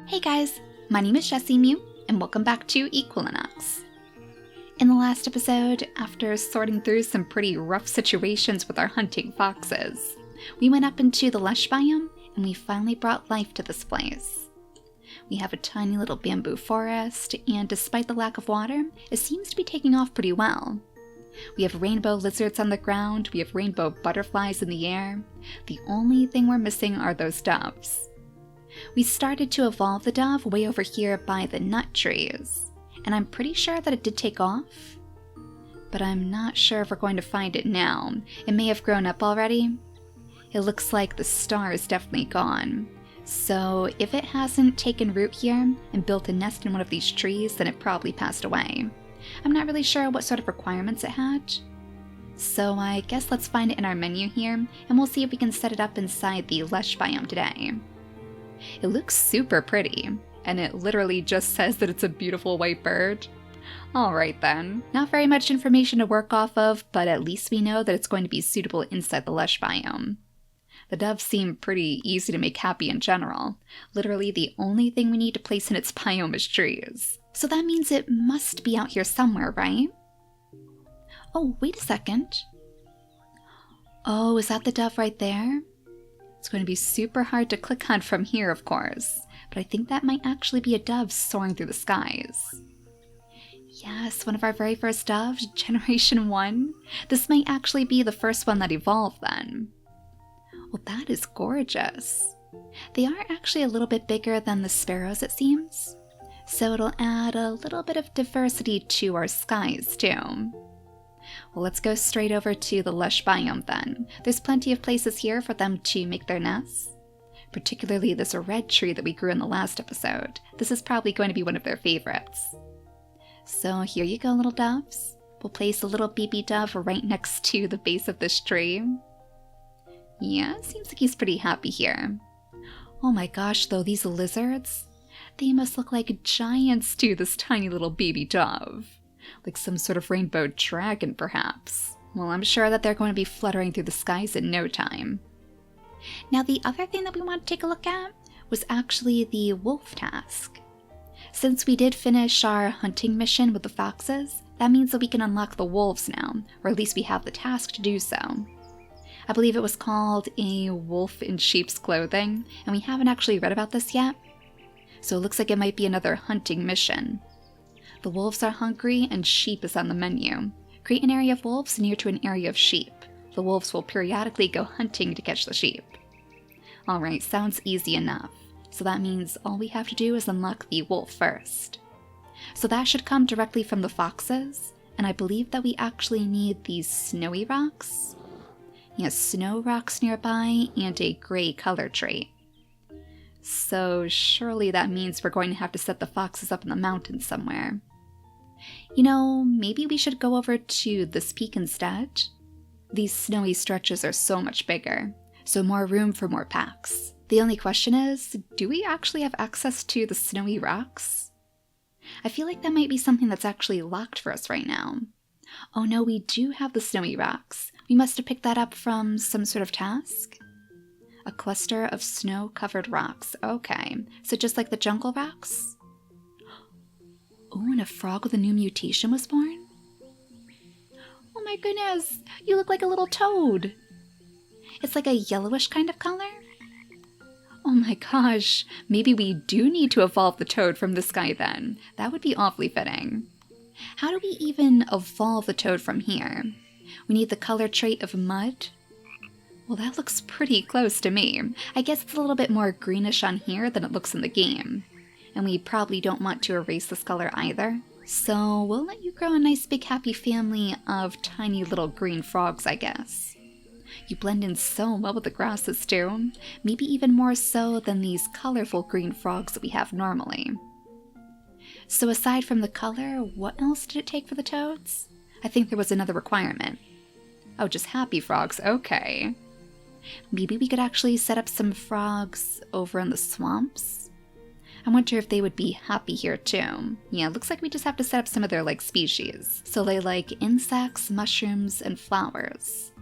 Hey guys, my name is JessiMew, and welcome back to Equilinox. In the last episode, after sorting through some pretty rough situations with our hunting foxes, we went up into the lush biome, and we finally brought life to this place. We have a tiny little bamboo forest, and despite the lack of water, it seems to be taking off pretty well. We have rainbow lizards on the ground, we have rainbow butterflies in the air. The only thing we're missing are those doves. We started to evolve the dove way over here by the nut trees, and I'm pretty sure that it did take off, but I'm not sure if we're going to find it now. It may have grown up already. It looks like the star is definitely gone, so if it hasn't taken root here and built a nest in one of these trees, then it probably passed away. I'm not really sure what sort of requirements it had, so I guess let's find it in our menu here, and we'll see if we can set it up inside the lush biome today. It looks super pretty, and it literally just says that it's a beautiful white bird. Alright then, not very much information to work off of, but at least we know that it's going to be suitable inside the lush biome. The doves seem pretty easy to make happy in general. Literally the only thing we need to place in its biome is trees. So that means it must be out here somewhere, right? Oh, wait a second. Oh, is that the dove right there? It's going to be super hard to click on from here, of course, but I think that might actually be a dove soaring through the skies. Yes, one of our very first doves, Generation 1. This might actually be the first one that evolved then. Well, that is gorgeous. They are actually a little bit bigger than the sparrows, it seems, so it'll add a little bit of diversity to our skies, too. Well, let's go straight over to the lush biome then. There's plenty of places here for them to make their nests. Particularly this red tree that we grew in the last episode. This is probably going to be one of their favorites. So here you go, little doves. We'll place a little baby dove right next to the base of this tree. Yeah, seems like he's pretty happy here. Oh my gosh, though, these lizards, they must look like giants to this tiny little baby dove. Like some sort of rainbow dragon, perhaps. Well, I'm sure that they're going to be fluttering through the skies in no time. Now, the other thing that we want to take a look at was actually the wolf task. Since we did finish our hunting mission with the foxes, that means that we can unlock the wolves now, or at least we have the task to do so. I believe it was called a wolf in sheep's clothing, and we haven't actually read about this yet, so it looks like it might be another hunting mission. The wolves are hungry and sheep is on the menu. Create an area of wolves near to an area of sheep. The wolves will periodically go hunting to catch the sheep. Alright, sounds easy enough. So that means all we have to do is unlock the wolf first. So that should come directly from the foxes, and I believe that we actually need these snowy rocks. Yes, snow rocks nearby and a gray color trait. So surely that means we're going to have to set the foxes up in the mountains somewhere. You know, maybe we should go over to this peak instead. These snowy stretches are so much bigger, so more room for more packs. The only question is, do we actually have access to the snowy rocks? I feel like that might be something that's actually locked for us right now. Oh no, we do have the snowy rocks. We must have picked that up from some sort of task. A cluster of snow-covered rocks. Okay, so just like the jungle rocks? Oh, and a frog with a new mutation was born? Oh my goodness, you look like a little toad. It's like a yellowish kind of color? Oh my gosh, maybe we do need to evolve the toad from this guy then. That would be awfully fitting. How do we even evolve the toad from here? We need the color trait of mud. Well, that looks pretty close to me. I guess it's a little bit more greenish on here than it looks in the game. And we probably don't want to erase this color either. So we'll let you grow a nice big happy family of tiny little green frogs, I guess. You blend in so well with the grasses too. Maybe even more so than these colorful green frogs that we have normally. So aside from the color, what else did it take for the toads? I think there was another requirement. Oh, just happy frogs, okay. Maybe we could actually set up some frogs over in the swamps? I wonder if they would be happy here too. Yeah, looks like we just have to set up some of their species. So they like insects, mushrooms, and flowers.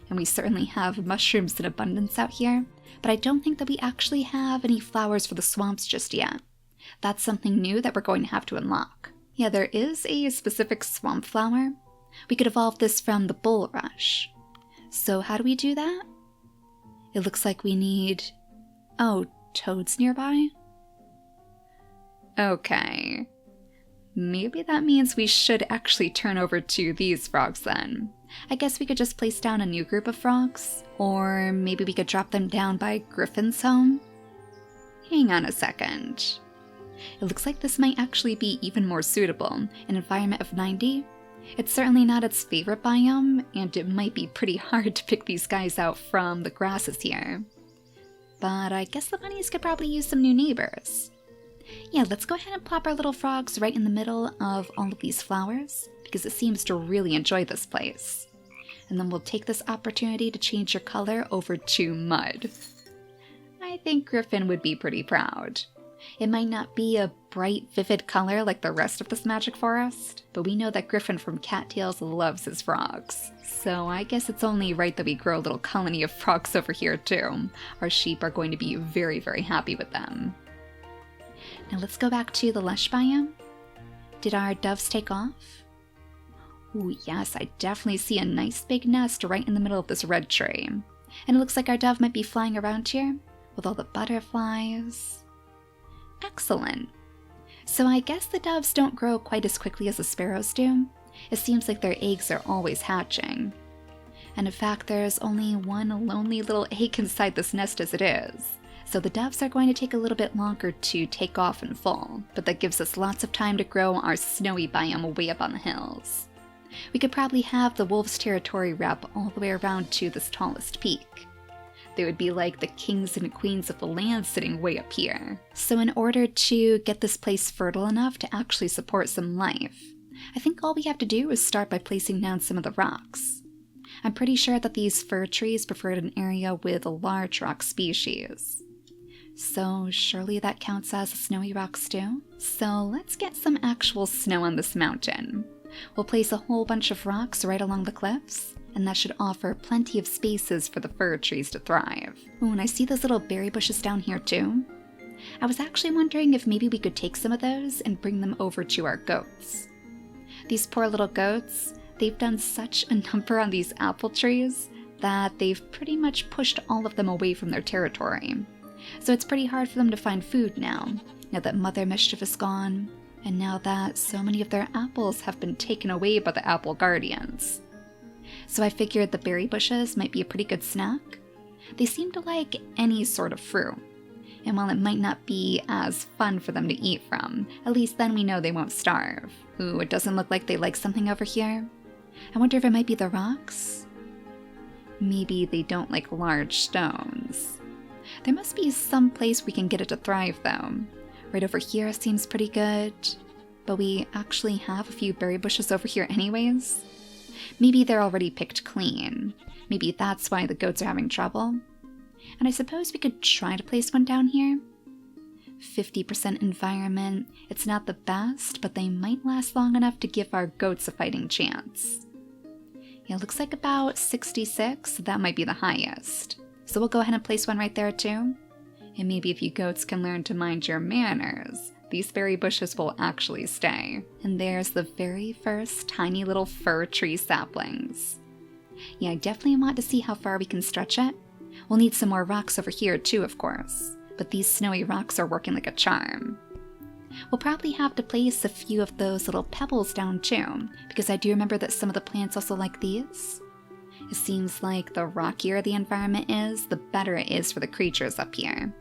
And we certainly have mushrooms in abundance out here, but I don't think that we actually have any flowers for the swamps just yet. That's something new that we're going to have to unlock. Yeah, there is a specific swamp flower. We could evolve this from the bulrush. So how do we do that? It looks like we need... oh, toads nearby? Okay. Maybe that means we should actually turn over to these frogs then. I guess we could just place down a new group of frogs. Or maybe we could drop them down by Griffin's home. Hang on a second. It looks like this might actually be even more suitable. An environment of 90. It's certainly not its favorite biome, and it might be pretty hard to pick these guys out from the grasses here. But I guess the bunnies could probably use some new neighbors. Yeah, let's go ahead and plop our little frogs right in the middle of all of these flowers, because it seems to really enjoy this place. And then we'll take this opportunity to change your color over to mud. I think Griffin would be pretty proud. It might not be a bright, vivid color like the rest of this magic forest, but we know that Griffin from Cattails loves his frogs. So I guess it's only right that we grow a little colony of frogs over here too. Our sheep are going to be very, very happy with them. Now let's go back to the lush biome. Did our doves take off? Ooh, yes, I definitely see a nice big nest right in the middle of this red tree. And it looks like our dove might be flying around here with all the butterflies. Excellent. So I guess the doves don't grow quite as quickly as the sparrows do. It seems like their eggs are always hatching. And in fact, there's only one lonely little egg inside this nest as it is. So the doves are going to take a little bit longer to take off and fall, but that gives us lots of time to grow our snowy biome way up on the hills. We could probably have the wolves' territory wrap all the way around to this tallest peak. They would be like the kings and queens of the land sitting way up here. So in order to get this place fertile enough to actually support some life, I think all we have to do is start by placing down some of the rocks. I'm pretty sure that these fir trees preferred an area with a large rock species. So surely that counts as a snowy rock stew? So let's get some actual snow on this mountain. We'll place a whole bunch of rocks right along the cliffs, and that should offer plenty of spaces for the fir trees to thrive. Oh, and I see those little berry bushes down here too. I was actually wondering if maybe we could take some of those and bring them over to our goats. These poor little goats, they've done such a number on these apple trees that they've pretty much pushed all of them away from their territory. So it's pretty hard for them to find food now that Mother Mischief is gone, and now that so many of their apples have been taken away by the apple guardians. So I figured the berry bushes might be a pretty good snack. They seem to like any sort of fruit, and while it might not be as fun for them to eat from, at least then we know they won't starve. Ooh, it doesn't look like they like something over here. I wonder if it might be the rocks? Maybe they don't like large stones. There must be some place we can get it to thrive though. Right over here seems pretty good, but we actually have a few berry bushes over here anyways. Maybe they're already picked clean. Maybe that's why the goats are having trouble. And I suppose we could try to place one down here. 50% environment. It's not the best, but they might last long enough to give our goats a fighting chance. Yeah, it looks like about 66. That might be the highest. So we'll go ahead and place one right there too. And maybe if you goats can learn to mind your manners, these berry bushes will actually stay. And there's the very first tiny little fir tree saplings. Yeah, I definitely want to see how far we can stretch it. We'll need some more rocks over here too, of course. But these snowy rocks are working like a charm. We'll probably have to place a few of those little pebbles down too, because I do remember that some of the plants also like these. It seems like the rockier the environment is, the better it is for the creatures up here.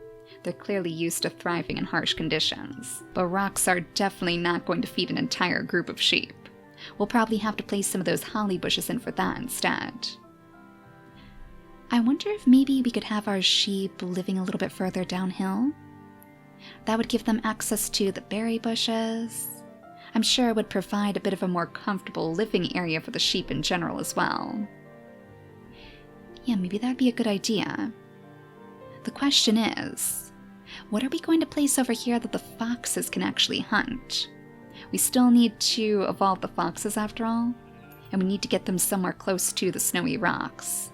They're clearly used to thriving in harsh conditions, but rocks are definitely not going to feed an entire group of sheep. We'll probably have to place some of those holly bushes in for that instead. I wonder if maybe we could have our sheep living a little bit further downhill. That would give them access to the berry bushes. I'm sure it would provide a bit of a more comfortable living area for the sheep in general as well. Yeah, maybe that'd be a good idea. The question is, what are we going to place over here that the foxes can actually hunt? We still need to evolve the foxes after all, and we need to get them somewhere close to the snowy rocks.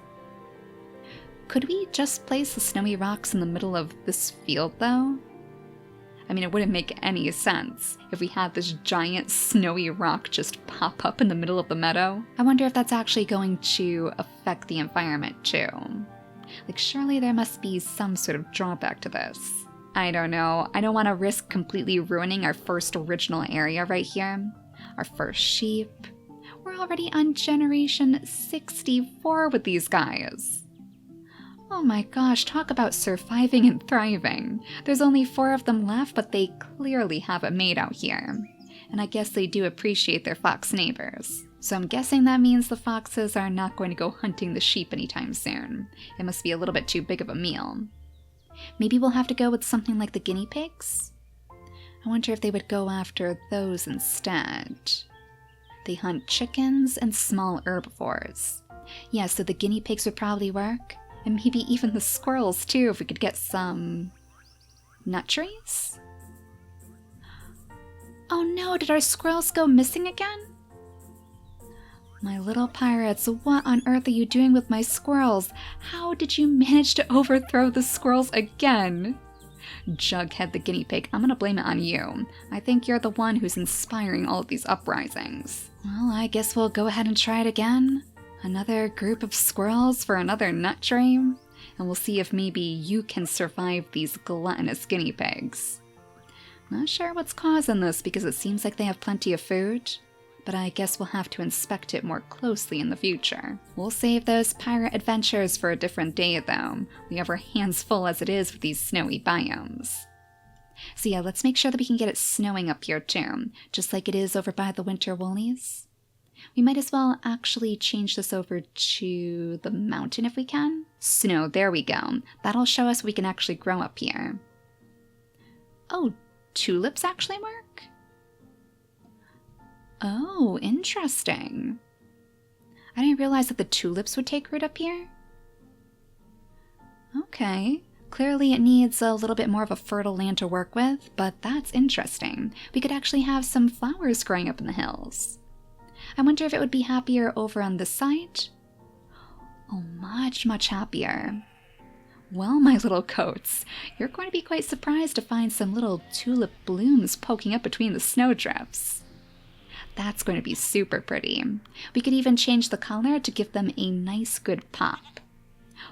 Could we just place the snowy rocks in the middle of this field though? I mean, it wouldn't make any sense if we had this giant snowy rock just pop up in the middle of the meadow. I wonder if that's actually going to affect the environment too. Like, surely there must be some sort of drawback to this. I don't know. I don't want to risk completely ruining our first original area right here. Our first sheep. We're already on generation 64 with these guys. Oh my gosh, talk about surviving and thriving. There's only 4 of them left, but they clearly have it made out here. And I guess they do appreciate their fox neighbors. So I'm guessing that means the foxes are not going to go hunting the sheep anytime soon. It must be a little bit too big of a meal. Maybe we'll have to go with something like the guinea pigs? I wonder if they would go after those instead. They hunt chickens and small herbivores. Yeah, so the guinea pigs would probably work. And maybe even the squirrels too, if we could get some nut trees? Oh no, did our squirrels go missing again? My little pirates, what on earth are you doing with my squirrels? How did you manage to overthrow the squirrels again? Jughead the guinea pig, I'm gonna blame it on you. I think you're the one who's inspiring all of these uprisings. Well, I guess we'll go ahead and try it again. Another group of squirrels for another nut tree, and we'll see if maybe you can survive these gluttonous guinea pigs. Not sure what's causing this because it seems like they have plenty of food, but I guess we'll have to inspect it more closely in the future. We'll save those pirate adventures for a different day though. We have our hands full as it is with these snowy biomes. So yeah, let's make sure that we can get it snowing up here too, just like it is over by the winter woolies. We might as well actually change this over to the mountain if we can. Snow, there we go. That'll show us we can actually grow up here. Oh, tulips actually work? Oh, interesting. I didn't realize that the tulips would take root up here. Okay. Clearly it needs a little bit more of a fertile land to work with, but that's interesting. We could actually have some flowers growing up in the hills. I wonder if it would be happier over on this side? Oh, much, much happier. Well, my little coats, you're going to be quite surprised to find some little tulip blooms poking up between the snowdrifts. That's going to be super pretty. We could even change the color to give them a nice good pop.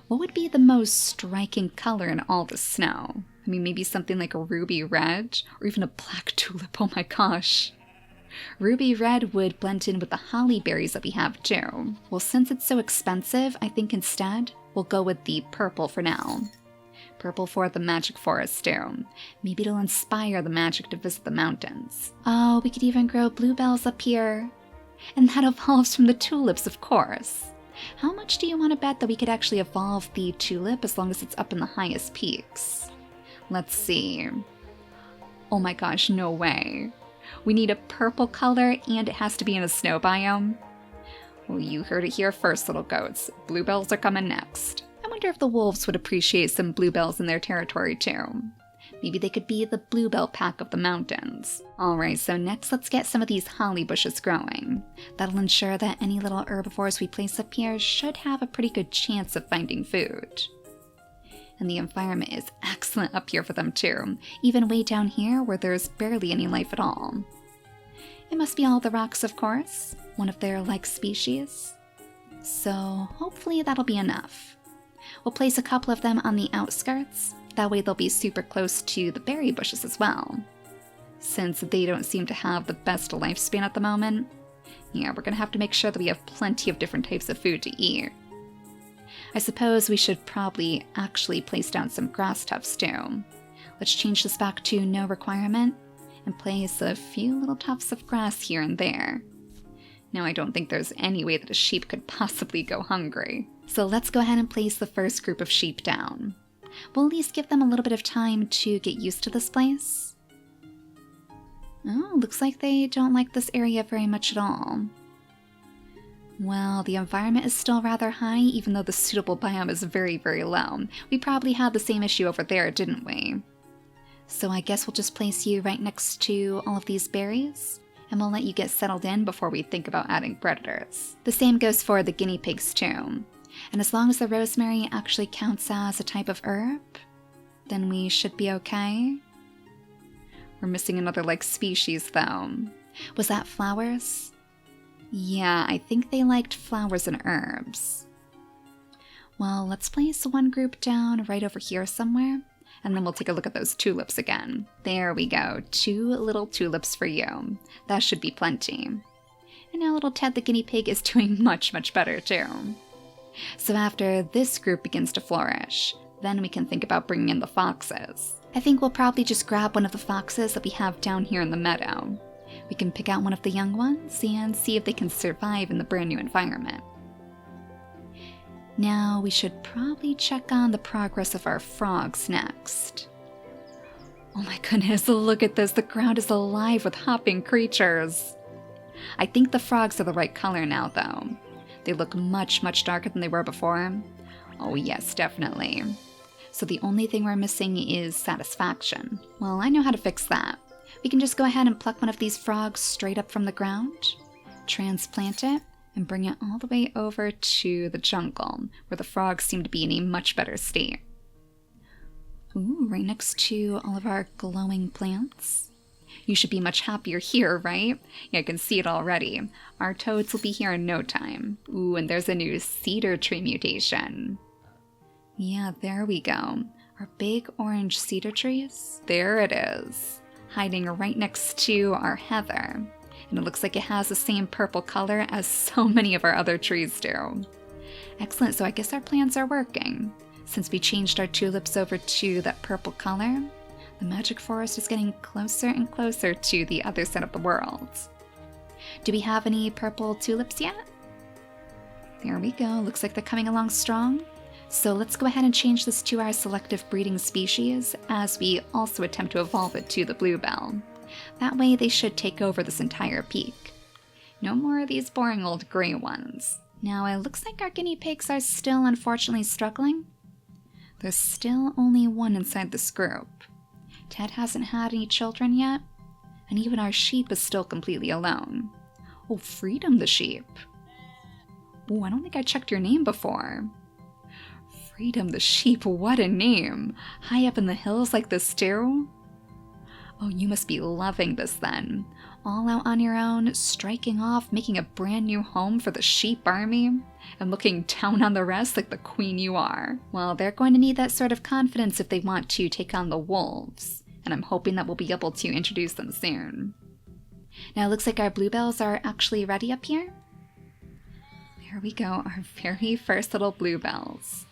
What would be the most striking color in all the snow? I mean, maybe something like a ruby red, or even a black tulip, oh my gosh. Ruby red would blend in with the holly berries that we have too. Well, since it's so expensive, I think instead we'll go with the purple for now. Purple for the magic forest too. Maybe it'll inspire the magic to visit the mountains. Oh, we could even grow bluebells up here. And that evolves from the tulips, of course. How much do you want to bet that we could actually evolve the tulip as long as it's up in the highest peaks? Let's see. Oh my gosh, no way. We need a purple color, and it has to be in a snow biome. Well, you heard it here first, little goats. Bluebells are coming next. I wonder if the wolves would appreciate some bluebells in their territory too. Maybe they could be the bluebell pack of the mountains. Alright, so next let's get some of these holly bushes growing. That'll ensure that any little herbivores we place up here should have a pretty good chance of finding food. And the environment is excellent up here for them too, even way down here where there's barely any life at all. It must be all the rocks, of course, one of their like species. So hopefully that'll be enough. We'll place a couple of them on the outskirts, that way they'll be super close to the berry bushes as well. Since they don't seem to have the best lifespan at the moment, yeah, we're gonna have to make sure that we have plenty of different types of food to eat. I suppose we should probably actually place down some grass tufts too. Let's change this back to no requirement and place a few little tufts of grass here and there. Now I don't think there's any way that a sheep could possibly go hungry. So let's go ahead and place the first group of sheep down. We'll at least give them a little bit of time to get used to this place. Oh, looks like they don't like this area very much at all. Well, the environment is still rather high, even though the suitable biome is very, very low. We probably had the same issue over there, didn't we? So I guess we'll just place you right next to all of these berries, and we'll let you get settled in before we think about adding predators. The same goes for the guinea pigs too. And as long as the rosemary actually counts as a type of herb, then we should be okay. We're missing another like species though. Was that flowers? Yeah, I think they liked flowers and herbs. Well, let's place one group down right over here somewhere, and then we'll take a look at those tulips again. There we go, 2 little tulips for you. That should be plenty. And now little Ted the guinea pig is doing much, much better too. So after this group begins to flourish, then we can think about bringing in the foxes. I think we'll probably just grab one of the foxes that we have down here in the meadow. We can pick out one of the young ones and see if they can survive in the brand new environment. Now we should probably check on the progress of our frogs next. Oh my goodness, look at this, the ground is alive with hopping creatures. I think the frogs are the right color now though. They look much, much darker than they were before. Oh yes, definitely. So the only thing we're missing is satisfaction. Well, I know how to fix that. We can just go ahead and pluck one of these frogs straight up from the ground, transplant it, and bring it all the way over to the jungle, where the frogs seem to be in a much better state. Ooh, right next to all of our glowing plants. You should be much happier here, right? Yeah, I can see it already. Our toads will be here in no time. Ooh, and there's a new cedar tree mutation. Yeah, there we go. Our big orange cedar trees. There it is, hiding right next to our heather. And it looks like it has the same purple color as so many of our other trees do. Excellent, so I guess our plans are working. Since we changed our tulips over to that purple color, the magic forest is getting closer and closer to the other side of the world. Do we have any purple tulips yet? There we go, looks like they're coming along strong. So let's go ahead and change this to our selective breeding species as we also attempt to evolve it to the bluebell. That way they should take over this entire peak. No more of these boring old gray ones. Now it looks like our guinea pigs are still unfortunately struggling. There's still only one inside this group. Ted hasn't had any children yet, and even our sheep is still completely alone. Oh, Freedom the sheep. Oh, I don't think I checked your name before. Freedom the sheep, what a name! High up in the hills like this too? Oh, you must be loving this then. All out on your own, striking off, making a brand new home for the sheep army, and looking down on the rest like the queen you are. Well, they're going to need that sort of confidence if they want to take on the wolves, and I'm hoping that we'll be able to introduce them soon. Now it looks like our bluebells are actually ready up here. There we go, our very first little bluebells.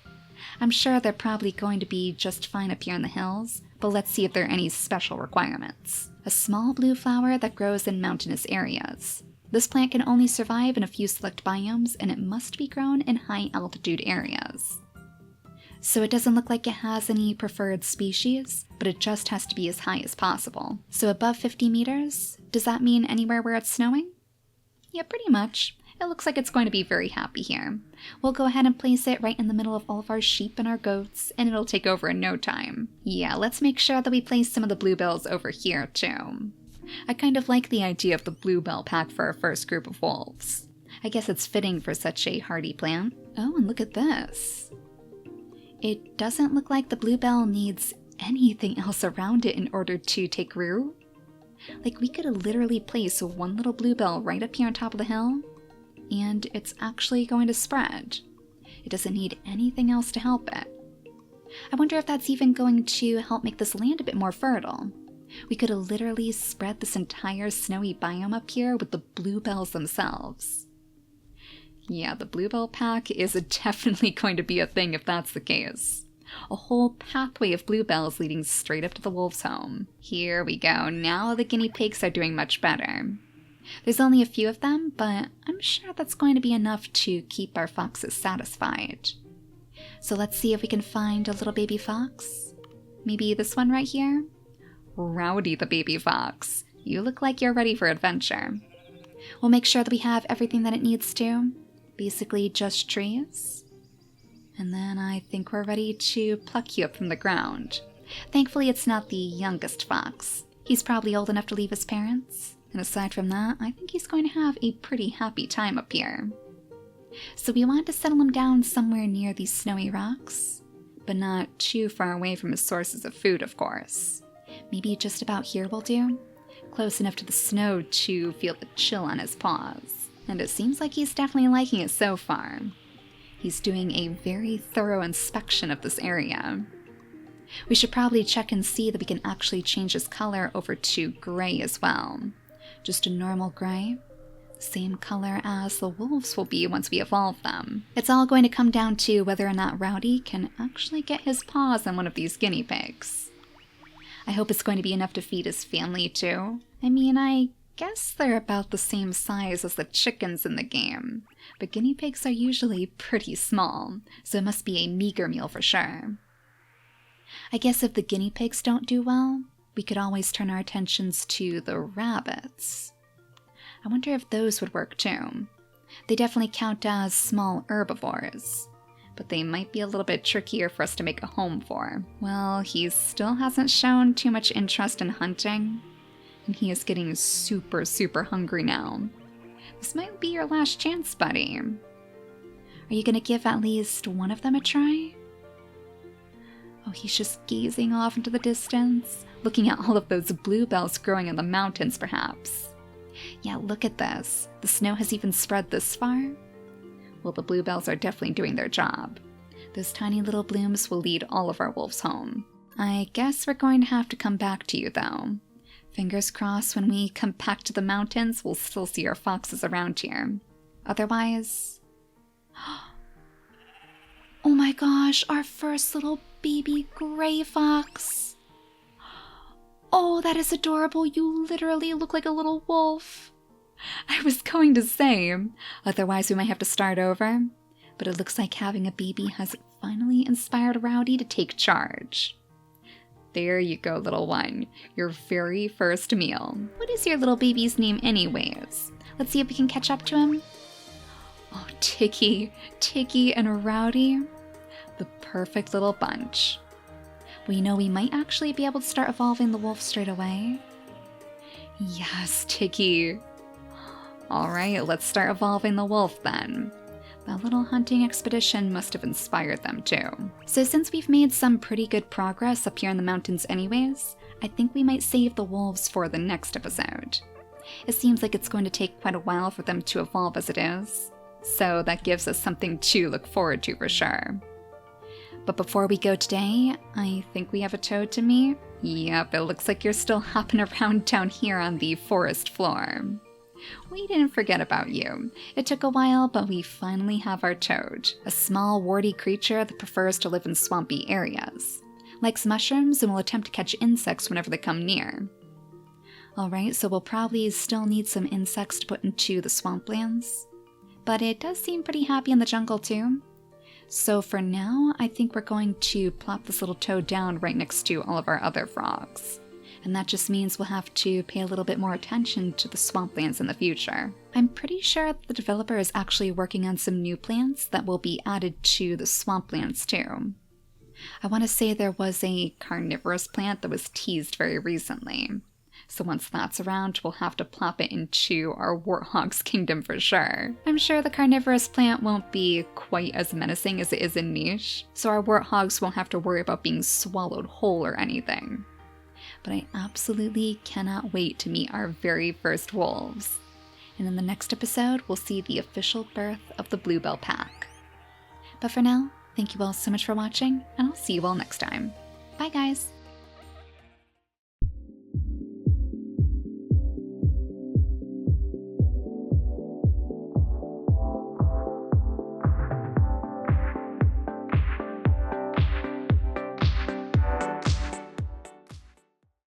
I'm sure they're probably going to be just fine up here in the hills, but let's see if there are any special requirements. A small blue flower that grows in mountainous areas. This plant can only survive in a few select biomes, and it must be grown in high altitude areas. So it doesn't look like it has any preferred species, but it just has to be as high as possible. So above 50 meters, does that mean anywhere where it's snowing? Yeah, pretty much. It looks like it's going to be very happy here. We'll go ahead and place it right in the middle of all of our sheep and our goats, and it'll take over in no time. Yeah, let's make sure that we place some of the bluebells over here too. I kind of like the idea of the bluebell pack for our first group of wolves. I guess it's fitting for such a hardy plant. Oh, and look at this. It doesn't look like the bluebell needs anything else around it in order to take root. Like, we could literally place one little bluebell right up here on top of the hill, and it's actually going to spread. It doesn't need anything else to help it. I wonder if that's even going to help make this land a bit more fertile. We could literally spread this entire snowy biome up here with the bluebells themselves. Yeah, the bluebell pack is definitely going to be a thing if that's the case. A whole pathway of bluebells leading straight up to the wolf's home. Here we go, now the guinea pigs are doing much better. There's only a few of them, but I'm sure that's going to be enough to keep our foxes satisfied. So let's see if we can find a little baby fox. Maybe this one right here? Rowdy the baby fox. You look like you're ready for adventure. We'll make sure that we have everything that it needs to. Basically just trees. And then I think we're ready to pluck you up from the ground. Thankfully it's not the youngest fox. He's probably old enough to leave his parents. And aside from that, I think he's going to have a pretty happy time up here. So we want to settle him down somewhere near these snowy rocks, but not too far away from his sources of food, of course. Maybe just about here will do. Close enough to the snow to feel the chill on his paws. And it seems like he's definitely liking it so far. He's doing a very thorough inspection of this area. We should probably check and see that we can actually change his color over to gray as well. Just a normal gray. Same color as the wolves will be once we evolve them. It's all going to come down to whether or not Rowdy can actually get his paws on one of these guinea pigs. I hope it's going to be enough to feed his family too. I mean, I guess they're about the same size as the chickens in the game, but guinea pigs are usually pretty small, so it must be a meager meal for sure. I guess if the guinea pigs don't do well, we could always turn our attentions to the rabbits. I wonder if those would work too. They definitely count as small herbivores, but they might be a little bit trickier for us to make a home for. Well, he still hasn't shown too much interest in hunting, and he is getting super hungry now. This might be your last chance, buddy. Are you gonna give at least one of them a try? Oh, he's just gazing off into the distance, looking at all of those bluebells growing in the mountains, perhaps. Yeah, look at this. The snow has even spread this far. Well, the bluebells are definitely doing their job. Those tiny little blooms will lead all of our wolves home. I guess we're going to have to come back to you, though. Fingers crossed when we come back to the mountains, we'll still see our foxes around here. Otherwise... Oh my gosh, our first little baby gray fox. Oh, that is adorable. You literally look like a little wolf. I was going to say, otherwise we might have to start over, but it looks like having a baby has finally inspired Rowdy to take charge. There you go, little one. Your very first meal. What is your little baby's name anyways? Let's see if we can catch up to him. Oh, Tiki, and Rowdy. The perfect little bunch. Well, you know, we might actually be able to start evolving the wolf straight away. Yes, Tiki. Alright, let's start evolving the wolf then. That little hunting expedition must have inspired them too. So since we've made some pretty good progress up here in the mountains anyways, I think we might save the wolves for the next episode. It seems like it's going to take quite a while for them to evolve as it is, so that gives us something to look forward to for sure. But before we go today, I think we have a toad to meet. Yep, it looks like you're still hopping around down here on the forest floor. We didn't forget about you. It took a while, but we finally have our toad, a small warty creature that prefers to live in swampy areas. Likes mushrooms and will attempt to catch insects whenever they come near. Alright, so we'll probably still need some insects to put into the swamplands, but it does seem pretty happy in the jungle too. So for now, I think we're going to plop this little toad down right next to all of our other frogs. And that just means we'll have to pay a little bit more attention to the swamplands in the future. I'm pretty sure the developer is actually working on some new plants that will be added to the swamplands too. I want to say there was a carnivorous plant that was teased very recently. So once that's around, we'll have to plop it into our warthog's kingdom for sure. I'm sure the carnivorous plant won't be quite as menacing as it is in Niche, so our warthogs won't have to worry about being swallowed whole or anything. But I absolutely cannot wait to meet our very first wolves. And in the next episode, we'll see the official birth of the Bluebell Pack. But for now, thank you all so much for watching, and I'll see you all next time. Bye guys!